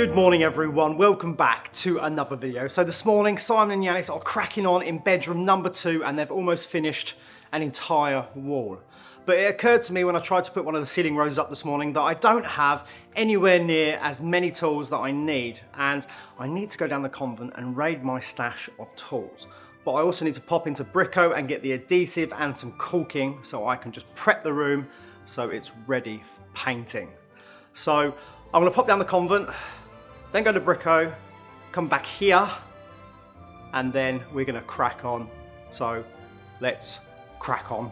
Good morning everyone, welcome back to another video. So this morning Simon and Yanis are cracking on in bedroom number 2 and they've almost finished an entire wall. But it occurred to me when I tried to put one of the ceiling roses up this morning that I don't have anywhere near as many tools that I need, and I need to go down the convent and raid my stash of tools. But I also need to pop into Brico and get the adhesive and some caulking so I can just prep the room so it's ready for painting. So I'm gonna pop down the convent, then go to Brico, come back here, and then we're gonna crack on. So let's crack on.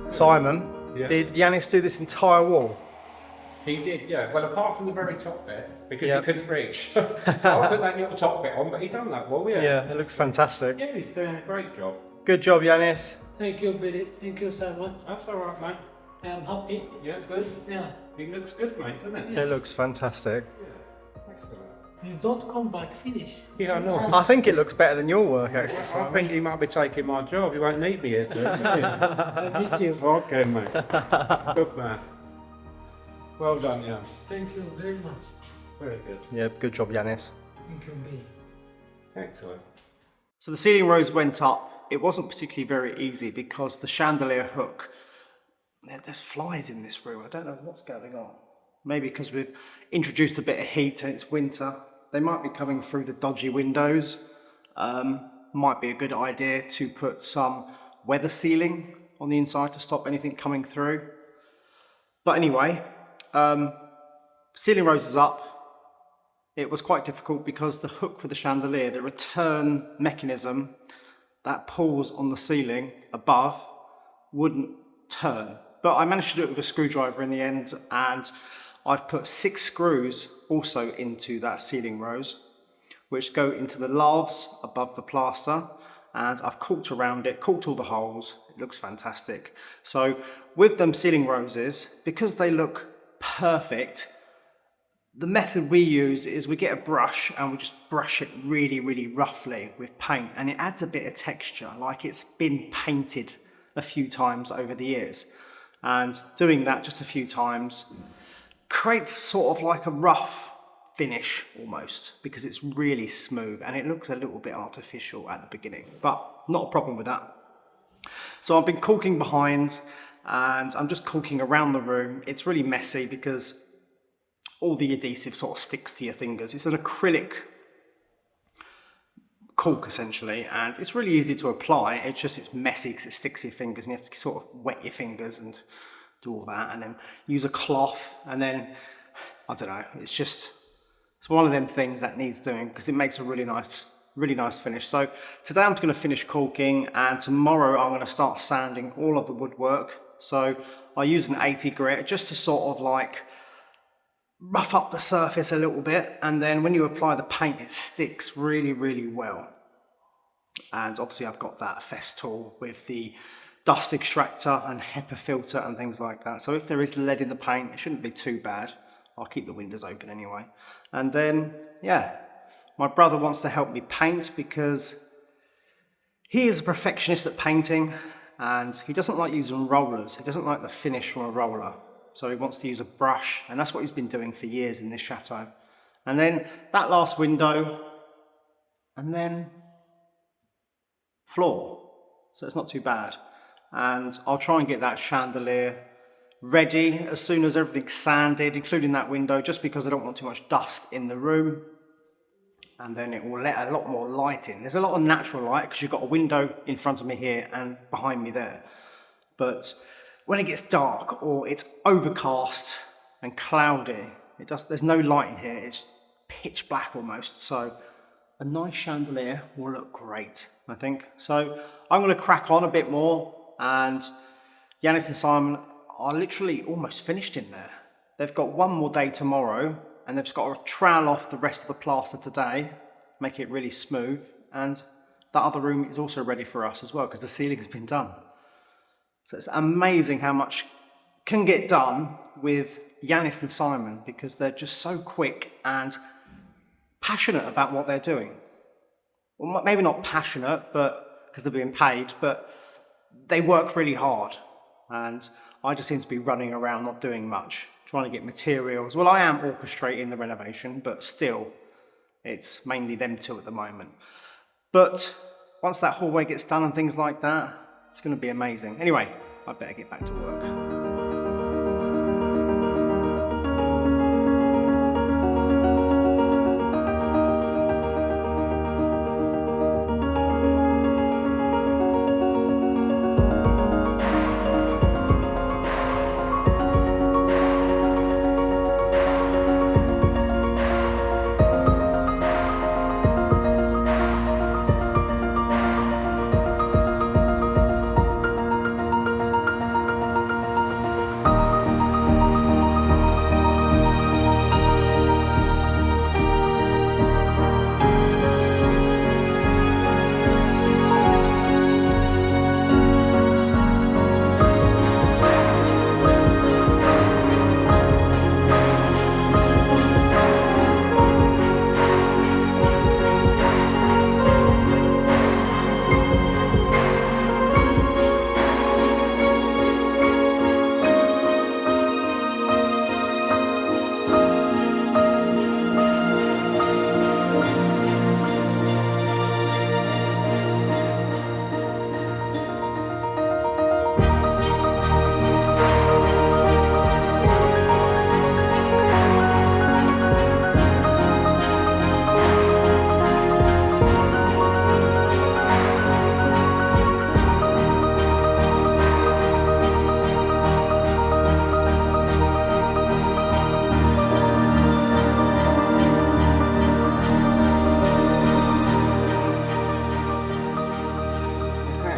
Simon, Yes. did Yanis do this entire wall? He did, yeah. Well, apart from the very top bit, because Yep. he couldn't reach. So I put that little top bit on, but he done that well, yeah. Yeah, it looks fantastic. Yeah, he's doing a great job. Good job, Yanis. Thank you, Billy. Thank you so much. That's all right, mate. I'm happy. Yeah, good. Yeah. He looks good, mate, doesn't it? It looks fantastic. Yeah, excellent. You don't come back finish. Yeah, I know. I think it looks better than your work, actually, I Simon. think he might be taking my job. He won't need me here soon. I miss you. Okay, mate. Good man. Well done, yeah. Thank you very much. Very good. Yeah, good job, Yanis. Thank you, Billy. Excellent. So the ceiling rose went up. It wasn't particularly very easy because the chandelier hook, there's flies in this room. I don't know what's going on. Maybe because we've introduced a bit of heat and it's winter. They might be coming through the dodgy windows. Might be a good idea to put some weather sealing on the inside to stop anything coming through. But anyway, ceiling rose is up. It was quite difficult because the hook for the chandelier, the return mechanism that pulls on the ceiling above, wouldn't turn. But I managed to do it with a screwdriver in the end, and I've put 6 screws also into that ceiling rose, which go into the lathes above the plaster, and I've caulked around it, caulked all the holes. It looks fantastic. So with them ceiling roses, because they look perfect, the method we use is we get a brush and we just brush it really, really roughly with paint, and it adds a bit of texture, like it's been painted a few times over the years. And doing that just a few times creates sort of like a rough finish almost, because it's really smooth and it looks a little bit artificial at the beginning, but not a problem with that. So I've been caulking behind and I'm just caulking around the room. It's really messy because all the adhesive sort of sticks to your fingers. It's an acrylic caulk essentially, and it's really easy to apply. It's messy because it sticks to your fingers and you have to sort of wet your fingers and do all that, and then use a cloth, and then, I don't know, it's one of them things that needs doing because it makes a really nice finish. So today I'm just going to finish caulking, and tomorrow I'm going to start sanding all of the woodwork. So I use an 80 grit just to sort of like rough up the surface a little bit, and then when you apply the paint it sticks really, really well. And obviously I've got that Festool with the dust extractor and HEPA filter and things like that, so if there is lead in the paint it shouldn't be too bad. I'll keep the windows open anyway. And then yeah, my brother wants to help me paint because he is a perfectionist at painting and he doesn't like using rollers. He doesn't like the finish from a roller. So he wants to use a brush, and that's what he's been doing for years in this chateau. And then that last window, and then floor. So it's not too bad. And I'll try and get that chandelier ready as soon as everything's sanded, including that window, just because I don't want too much dust in the room. And then it will let a lot more light in. There's a lot of natural light because you've got a window in front of me here and behind me there. But when it gets dark or it's overcast and cloudy, there's no light in here, it's pitch black almost. So a nice chandelier will look great, I think. So I'm going to crack on a bit more, and Yanis and Simon are literally almost finished in there. They've got one more day tomorrow, and they've just got to trowel off the rest of the plaster today, make it really smooth, and that other room is also ready for us as well because the ceiling's been done. So it's amazing how much can get done with Yanis and Simon because they're just so quick and passionate about what they're doing. Well, maybe not passionate, but because they're being paid, but they work really hard. And I just seem to be running around not doing much, trying to get materials. Well, I am orchestrating the renovation, but still, it's mainly them two at the moment. But once that hallway gets done and things like that, it's going to be amazing. Anyway, I better get back to work.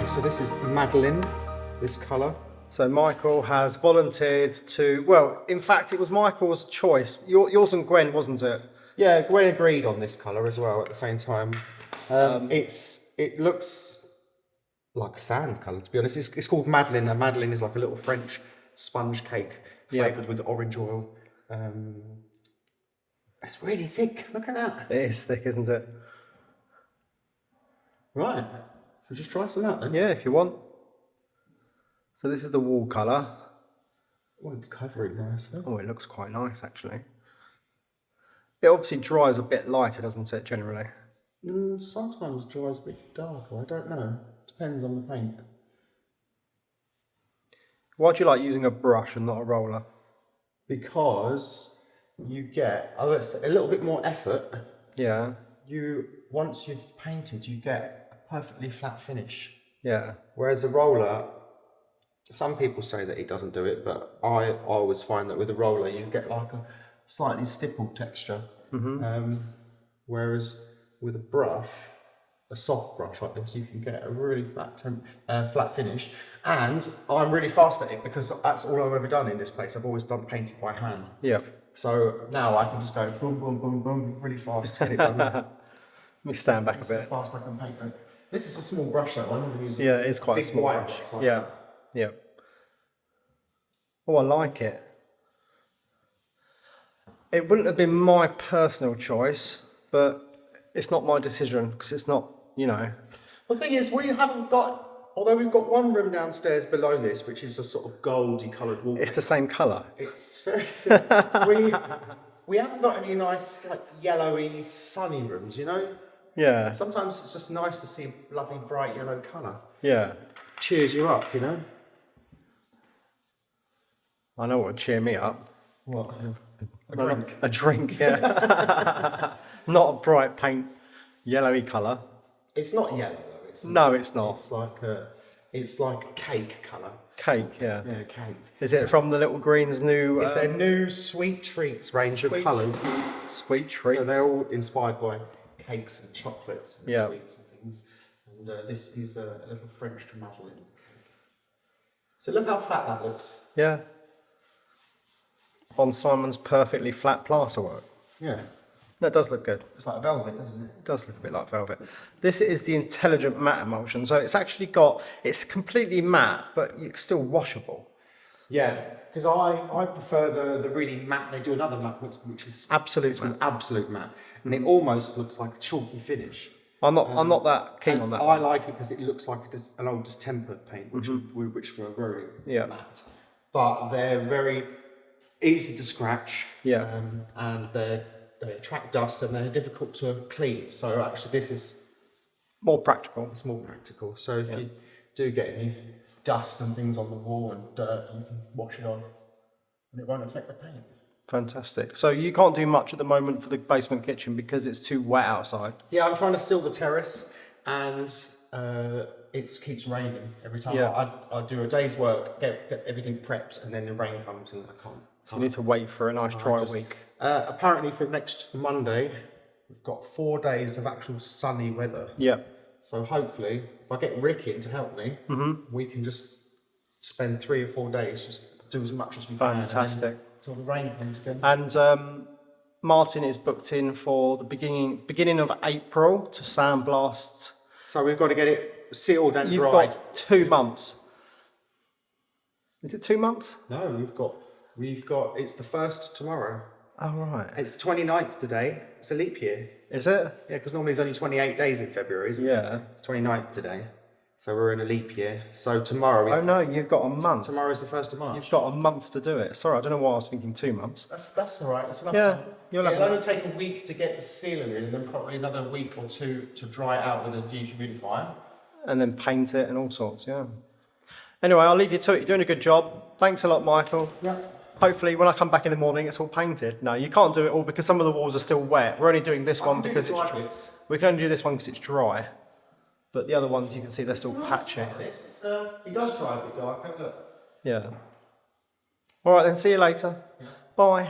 So this is Madeleine, this colour. So Michael has volunteered to, well, in fact, it was Michael's choice. Yours and Gwen, wasn't it? Yeah, Gwen agreed on this colour as well at the same time. It looks like a sand colour, to be honest. It's called Madeleine. A Madeleine is like a little French sponge cake flavoured with orange oil. It's really thick. Look at that. It is thick, isn't it? Right. So just try some out then. Yeah, if you want. So this is the wall colour. Oh, it's covering nicely. Oh, it looks quite nice actually. It obviously dries a bit lighter, doesn't it, generally? Sometimes dries a bit darker. I don't know. Depends on the paint. Why do you like using a brush and not a roller? Because you get, although it's a little bit more effort, Yeah, once you've painted, you get a perfectly flat finish. yeah, Whereas a roller, some people say that it doesn't do it, but I always find that with a roller you get like a slightly stippled texture. Whereas with a brush, a soft brush like this, you can get a really flat finish. And I'm really fast at it because that's all I've ever done in this place. I've always done painting by hand. yeah. So now I can just go boom, boom, boom, boom, really fast. Get it done. Let me stand back a That's how bit. fast I can paint it. This is a small brush though. I'm using Yeah, it is quite a big small white brush. like Yeah, that. yeah. Oh, I like it. It wouldn't have been my personal choice, but it's not my decision because it's not, you know. The thing is, we haven't got, although we've got one room downstairs below this, which is a sort of goldy coloured wall. It's the same colour. It's very we haven't got any nice like yellowy sunny rooms, you know. Yeah, Sometimes it's just nice to see a lovely bright yellow colour. yeah. Cheers you up, you know. I know what would cheer me up. What? A No, drink. A drink, yeah. Not a bright paint, yellowy colour. It's not yellow though. No, it's not. It's like a cake colour. Cake, yeah. Yeah, cake. Is it from the Little Green's new It's their new sweet treats range of colours. sweet treat? So they're all inspired by cakes and chocolates and Yeah. sweets and things. And this is a little French Madeleine. So look how flat that looks. Yeah. On Simon's perfectly flat plasterwork. Yeah. That does look good. It's like velvet, doesn't it? It does look a bit like velvet. This is the intelligent matte emulsion. So it's actually it's completely matte, but it's still washable. Yeah, because I prefer the really matte. They do another matte which is Absolute it's called matte. absolute matte, and it almost looks like a chalky finish. I'm not that keen on that. I like it because it looks like an old distempered paint, which were very Yeah. matte, but they're very easy to scratch. Yeah. And they attract dust and they're difficult to clean. So actually, this is More practical. it's more practical. So if you do get any dust and things on the wall and dirt, you can wash it off, and it won't affect the paint. Fantastic. So you can't do much at the moment for the basement kitchen because it's too wet outside. Yeah, I'm trying to seal the terrace, and it keeps raining every time. Yeah. I do a day's work, get everything prepped, and then the rain comes and I can't. So you need to wait for a nice dry week. Apparently, from next Monday, we've got 4 days of actual sunny weather. Yeah. So hopefully, if I get Rick in to help me, we can just spend 3 or 4 days just do as much as we can. Fantastic. Until the rain comes again. And Martin is booked in for the beginning of April to sandblast. So we've got to get it sealed and You've dried. got 2 months. Is it 2 months? No, we've got, it's the first tomorrow. Oh, right. It's the 29th today. It's a leap year. Is it? Yeah, because normally there's only 28 days in February, isn't it? Yeah. It's 29th today. So we're in a leap year. So tomorrow is... Oh, no, you've got a month. Tomorrow is the 1st of March. You've got a month to do it. Sorry, I don't know why I was thinking 2 months. That's all right. That's enough Yeah, time. you'll have It'll only enough. take a week to get the sealer in, and then probably another week or two to dry it out with a dehumidifier. And then paint it and all sorts, yeah. Anyway, I'll leave you to it. You're doing a good job. Thanks a lot, Michael. Yeah. Hopefully, when I come back in the morning, it's all painted. No, you can't do it all because some of the walls are still wet. We're only doing this one because we can only do this one because it's dry. But the other ones, you can see they're still patchy. It does dry a bit dark, look. Yeah. All right, then. See you later. Bye.